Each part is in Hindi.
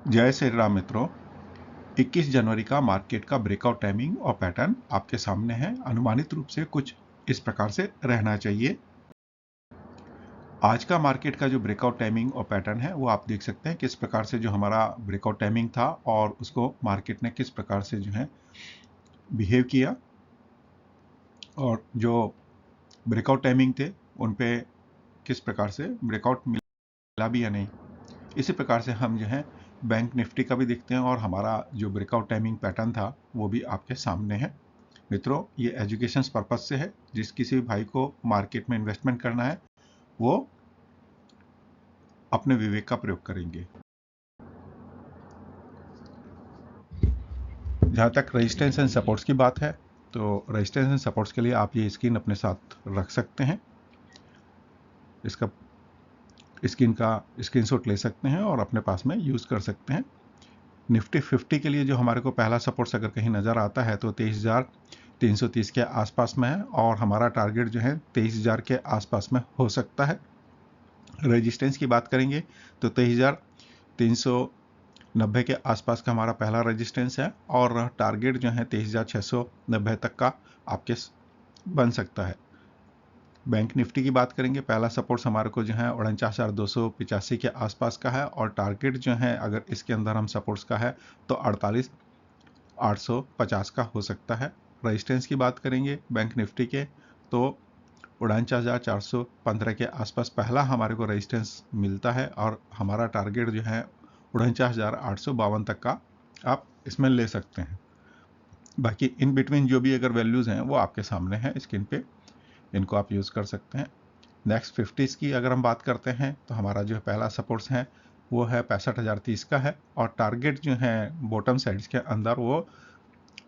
जय श्री राम मित्रों। 21 जनवरी का मार्केट का ब्रेकआउट टाइमिंग और पैटर्न आपके सामने है। अनुमानित रूप से कुछ इस प्रकार से रहना चाहिए। आज का मार्केट का जो ब्रेकआउट टाइमिंग और पैटर्न है वो आप देख सकते हैं किस प्रकार से जो हमारा ब्रेकआउट टाइमिंग था और उसको मार्केट ने किस प्रकार से जो है बिहेव किया, और जो ब्रेकआउट टाइमिंग थे उन पे किस प्रकार से ब्रेकआउट मिला भी या नहीं। इसी प्रकार से हम जो है बैंक निफ्टी का भी देखते हैं और हमारा जो ब्रेकआउट टाइमिंग पैटर्न था वो भी आपके सामने है। मित्रों, ये एजुकेशन पर्पज से है। जिस किसी भी भाई को मार्केट में इन्वेस्टमेंट करना है वो अपने विवेक का प्रयोग करेंगे। जहाँ तक रेजिस्टेंस एंड सपोर्ट्स की बात है तो रेजिस्टेंस एंड सपोर्ट्स के लिए आप ये स्क्रीन अपने साथ रख सकते हैं। इसका स्क्रीनशॉट ले सकते हैं और अपने पास में यूज़ कर सकते हैं। निफ्टी 50 के लिए जो हमारे को पहला सपोर्ट्स अगर कहीं नज़र आता है तो 23,330 के आसपास में है और हमारा टारगेट जो है 23,000 के आसपास में हो सकता है। रेजिस्टेंस की बात करेंगे तो 23,390 के आसपास का हमारा पहला रेजिस्टेंस है और टारगेट जो है 23,690 तक का आपके बन सकता है। बैंक निफ्टी की बात करेंगे, पहला सपोर्ट हमारे को जो है 49,285 के आसपास का है और टारगेट जो है अगर इसके अंदर हम सपोर्ट्स का है तो 48,850 का हो सकता है। रेजिस्टेंस की बात करेंगे बैंक निफ्टी के तो 49,415 के आसपास पहला हमारे को रेजिस्टेंस मिलता है और हमारा टारगेट जो है 49,852 तक का आप इसमें ले सकते हैं। बाकी इन बिटवीन जो भी अगर वैल्यूज़ हैं वो आपके सामने हैं स्क्रीन पे, इनको आप यूज़ कर सकते हैं। नेक्स्ट 50s की अगर हम बात करते हैं तो हमारा जो पहला सपोर्ट्स है वो है 65,030 का है और टारगेट जो है बॉटम साइड्स के अंदर वो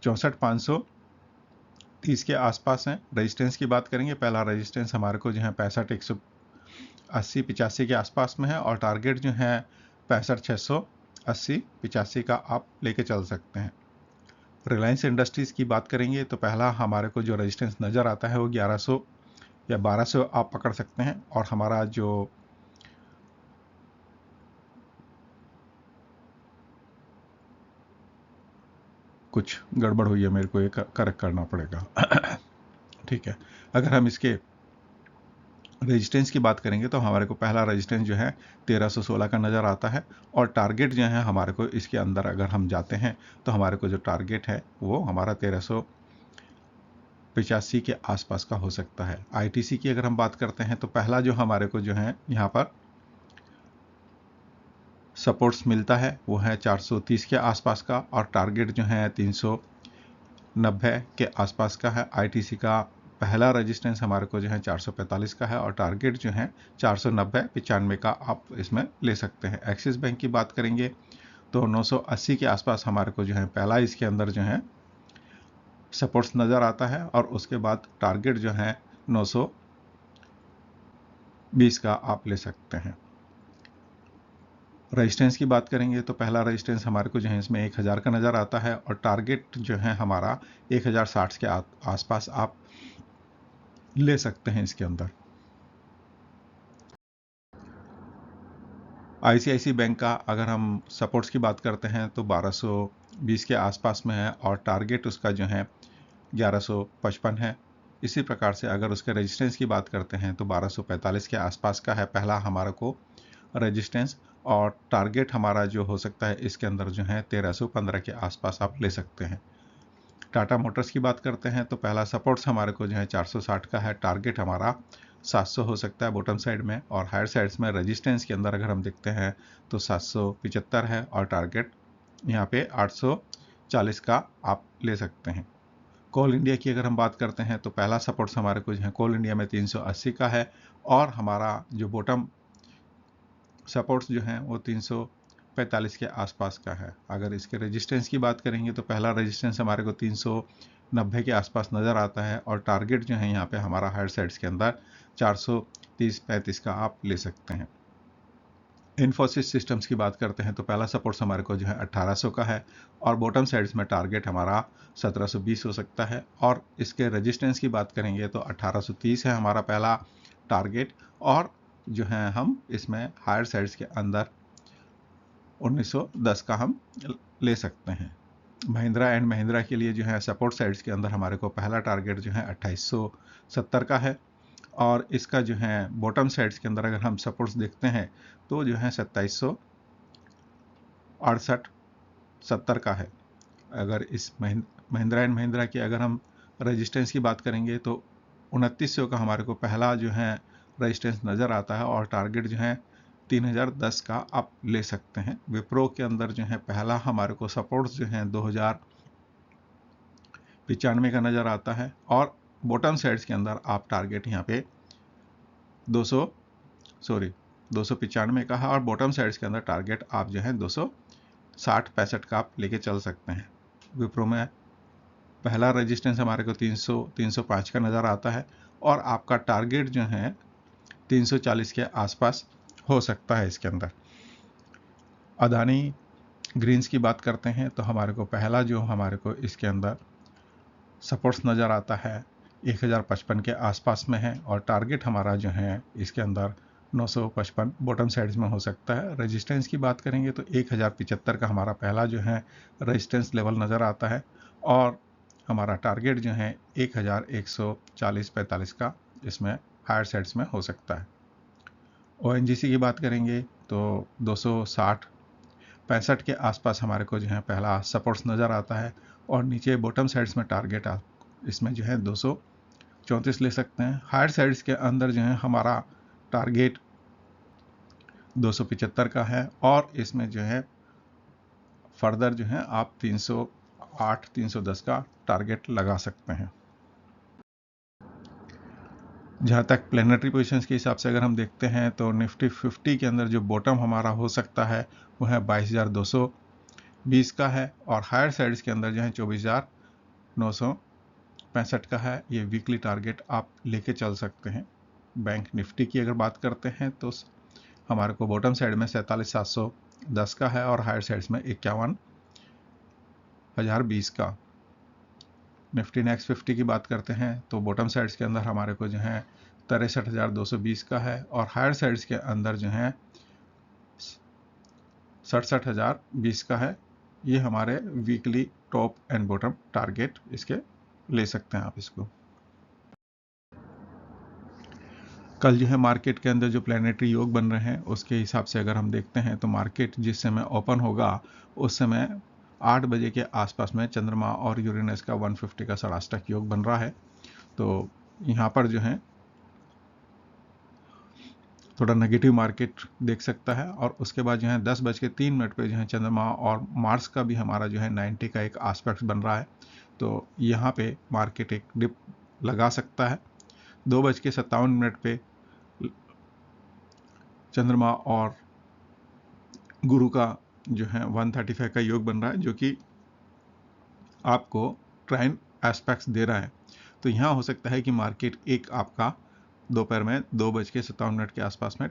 64,530 के आसपास है। रेजिस्टेंस की बात करेंगे, पहला रेजिस्टेंस हमारे को जो है 65,180-85 के आसपास में है और टारगेट जो है 65,680-85 का आप लेके चल सकते हैं। रिलायंस इंडस्ट्रीज़ की बात करेंगे तो पहला हमारे को जो रेजिस्टेंस नज़र आता है वो 1100 या 1200 आप पकड़ सकते हैं और हमारा जो कुछ गड़बड़ हुई है, मेरे को ये करेक्ट करना पड़ेगा। ठीक है, अगर हम इसके रेजिस्टेंस की बात करेंगे तो हमारे को पहला रेजिस्टेंस जो है 1316 का नज़र आता है और टारगेट जो है हमारे को इसके अंदर अगर हम जाते हैं तो हमारे को जो टारगेट है वो हमारा 1385 के आसपास का हो सकता है। आईटीसी की अगर हम बात करते हैं तो पहला जो हमारे को जो है यहाँ पर सपोर्ट्स मिलता है वो है 430 के आसपास का और टारगेट जो है 390 के आसपास का है। आईटीसी का पहला रेजिस्टेंस हमारे को जो है 445 का है और टारगेट जो है 490-95 का आप इसमें ले सकते हैं। एक्सिस बैंक की बात करेंगे तो 980 के आसपास हमारे को जो है पहला इसके अंदर जो है सपोर्ट्स नज़र आता है और उसके बाद टारगेट जो है 920 का आप ले सकते हैं। रेजिस्टेंस की बात करेंगे तो पहला रेजिस्टेंस हमारे को जो है इसमें 1000 का नज़र आता है और टारगेट जो है हमारा 1060 के आसपास आप ले सकते हैं इसके अंदर। आईसीआईसी बैंक का अगर हम सपोर्ट्स की बात करते हैं तो 1220 के आसपास में है और टारगेट उसका जो है 1155 है। इसी प्रकार से अगर उसके रेजिस्टेंस की बात करते हैं तो 1245 के आसपास का है पहला हमारा को रेजिस्टेंस और टारगेट हमारा जो हो सकता है इसके अंदर जो है 1315 के आसपास आप ले सकते हैं। टाटा मोटर्स की बात करते हैं तो पहला सपोर्ट्स हमारे को जो है 460 का है, टारगेट हमारा 700 हो सकता है बॉटम साइड में और हायर साइड्स में रेजिस्टेंस के अंदर अगर हम देखते हैं तो 775 है और टारगेट यहाँ पे 840 का आप ले सकते हैं। कोल इंडिया की अगर हम बात करते हैं तो पहला सपोर्ट्स हमारे को जो है कोल इंडिया में 380 का है और हमारा जो बॉटम सपोर्ट्स जो हैं वो 345 के आसपास का है। अगर इसके रेजिस्टेंस की बात करेंगे तो पहला रेजिस्टेंस हमारे को 390 के आसपास नज़र आता है और टारगेट जो है यहाँ पे हमारा हायर साइड्स के अंदर 430-35 का आप ले सकते हैं। इन्फोसिस सिस्टम्स की बात करते हैं तो पहला सपोर्ट्स हमारे को जो है 1800 का है और बॉटम साइड्स में टारगेट हमारा 1720 हो सकता है और इसके रेजिस्टेंस की बात करेंगे तो 1830 है हमारा पहला टारगेट और जो है हम इसमें हायर साइड्स के अंदर 1910 का हम ले सकते हैं। महिंद्रा एंड महिंद्रा के लिए जो है सपोर्ट साइड्स के अंदर हमारे को पहला टारगेट जो है 2870 का है, और इसका जो है बॉटम साइड्स के अंदर अगर हम सपोर्ट्स देखते हैं तो जो है 2768-70 का है। अगर इस महिंद्रा एंड महिंद्रा की अगर हम रेजिस्टेंस की बात करेंगे तो 2900 का हमारे को पहला जो है रेजिस्टेंस नज़र आता है, और टारगेट जो है 3010 का आप ले सकते हैं। विप्रो के अंदर जो है पहला हमारे को सपोर्ट्स जो है 2095 का नज़र आता है, और बॉटम साइड्स के अंदर आप टारगेट यहाँ पे 295 का है, और बॉटम साइड्स के अंदर टारगेट आप जो है 260-65 का आप लेके चल सकते हैं। विप्रो में पहला रेजिस्टेंस हमारे को 305 का नज़र आता है, और आपका टारगेट जो है 340 के आसपास हो सकता है इसके अंदर। अदानी ग्रीन्स की बात करते हैं तो हमारे को पहला जो हमारे को इसके अंदर सपोर्ट्स नज़र आता है 1055 के आसपास में है, और टारगेट हमारा जो है इसके अंदर 955 बॉटम साइड्स में हो सकता है। रेजिस्टेंस की बात करेंगे तो 1075 का हमारा पहला जो है रेजिस्टेंस लेवल नज़र आता है, और हमारा टारगेट जो है 1140-45 का इसमें हायर साइड्स में हो सकता है। ONGC की बात करेंगे तो 260-65 के आसपास हमारे को जो है पहला सपोर्ट्स नज़र आता है, और नीचे बॉटम साइड्स में टारगेट आप इसमें जो है 234 ले सकते हैं। हायर साइड्स के अंदर जो है हमारा टारगेट 275 का है, और इसमें जो है फर्दर जो है आप 308-310 का टारगेट लगा सकते हैं। जहाँ तक प्लेनेटरी पोजीशंस के हिसाब से अगर हम देखते हैं तो निफ्टी 50 के अंदर जो बॉटम हमारा हो सकता है वो है 22,220 का है, और हायर साइड्स के अंदर जो है 24,965 का है। ये वीकली टारगेट आप लेके चल सकते हैं। बैंक निफ्टी की अगर बात करते हैं तो हमारे को बॉटम साइड में 47,710 का है, और हायर साइड्स में 51,020 का। निफ्टी नेक्स्ट 50 की बात करते हैं तो बॉटम साइड्स के अंदर हमारे को जो है 63,220 का है, और हायर साइड्स के अंदर जो है 67,020 का है। ये हमारे weekly top and bottom target इसके ले सकते हैं आप इसको। कल जो है मार्केट के अंदर जो प्लैनेटरी योग बन रहे हैं उसके हिसाब से अगर हम देखते हैं तो मार्केट जिस समय ओपन होगा उस समय 8 बजे के आसपास में चंद्रमा और यूरेनस का 150 का षडाष्टक योग बन रहा है। तो यहाँ पर जो है थोड़ा नेगेटिव मार्केट देख सकता है, और उसके बाद जो है 10:03 पे जो है चंद्रमा और मार्स का भी हमारा जो है 90 का एक आस्पेक्ट बन रहा है। तो यहाँ पे मार्केट एक डिप लगा सकता है। 2:57 पे चंद्रमा और गुरु का जो है 135 का योग बन रहा है, जो कि आपको ट्राइन एस्पेक्ट्स दे रहा है। तो यहाँ हो सकता है कि मार्केट एक आपका दोपहर में 2:57 के आसपास में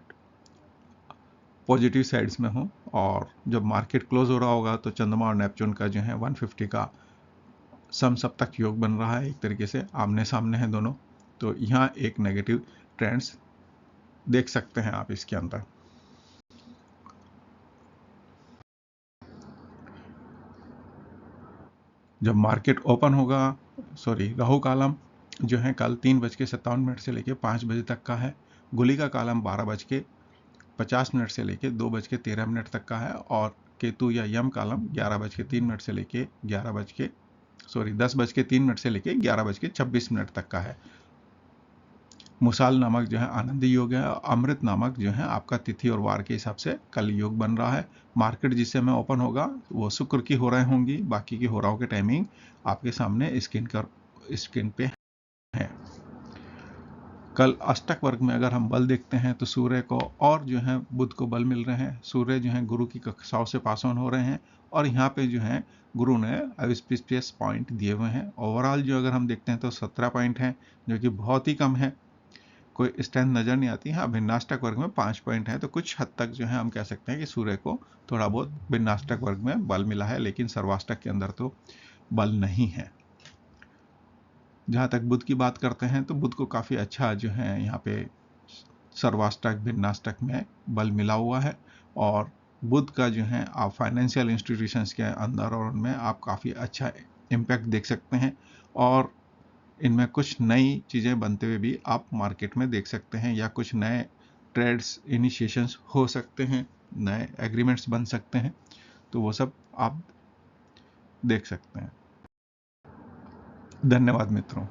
पॉजिटिव साइड्स में हो, और जब मार्केट क्लोज हो रहा होगा तो चंद्रमा और नेपच्यून का जो है 150 का समसप्तक योग बन रहा है। एक तरीके से आमने सामने हैं दोनों। तो यहाँ एक नेगेटिव ट्रेंड्स देख सकते हैं आप इसके अंदर। जब मार्केट ओपन होगा, राहु कालम जो है कल 3:57 से लेके 5 बजे तक का है। गुली का कालम 12:50 से लेके 2:13 तक का है, और केतु या यम कालम 11:03 से लेके 10:03 से लेके 11:26 तक का है। मुसाल नामक जो है आनंदी योग है, और अमृत नामक जो है आपका तिथि और वार के हिसाब से कल योग बन रहा है। मार्केट जिस समय ओपन होगा वो शुक्र की हो रहे होंगी, बाकी की हो रहा की टाइमिंग आपके सामने स्क्रीन पे है। कल अष्टक वर्ग में अगर हम बल देखते हैं तो सूर्य को और जो है बुध को बल मिल रहे हैं। सूर्य जो है गुरु की कक्षाओं से पास ऑन हो रहे हैं, और यहाँ पे जो है गुरु ने ऑस्पिशियस पॉइंट दिए हुए हैं। ओवरऑल जो अगर हम देखते हैं तो 17 पॉइंट हैं, जो कि बहुत ही कम है, कोई स्ट्रेंथ नजर नहीं आती। हाँ, भिन्नाष्टक वर्ग में 5 पॉइंट है, तो कुछ हद तक जो है हम कह सकते हैं कि सूर्य को थोड़ा बहुत भिन्नाष्टक वर्ग में बल मिला है, लेकिन सर्वाष्टक के अंदर तो बल नहीं है। जहाँ तक बुध की बात करते हैं तो बुध को काफ़ी अच्छा जो है यहाँ पे सर्वाष्टक भिन्नाष्टक में बल मिला हुआ है, और बुध का जो है आप फाइनेंशियल इंस्टीट्यूशंस के अंदर और उनमें आप काफ़ी अच्छा इम्पैक्ट देख सकते हैं, और इनमें कुछ नई चीज़ें बनते हुए भी आप मार्केट में देख सकते हैं, या कुछ नए ट्रेड्स इनिशिएशंस हो सकते हैं, नए एग्रीमेंट्स बन सकते हैं, तो वो सब आप देख सकते हैं। धन्यवाद मित्रों।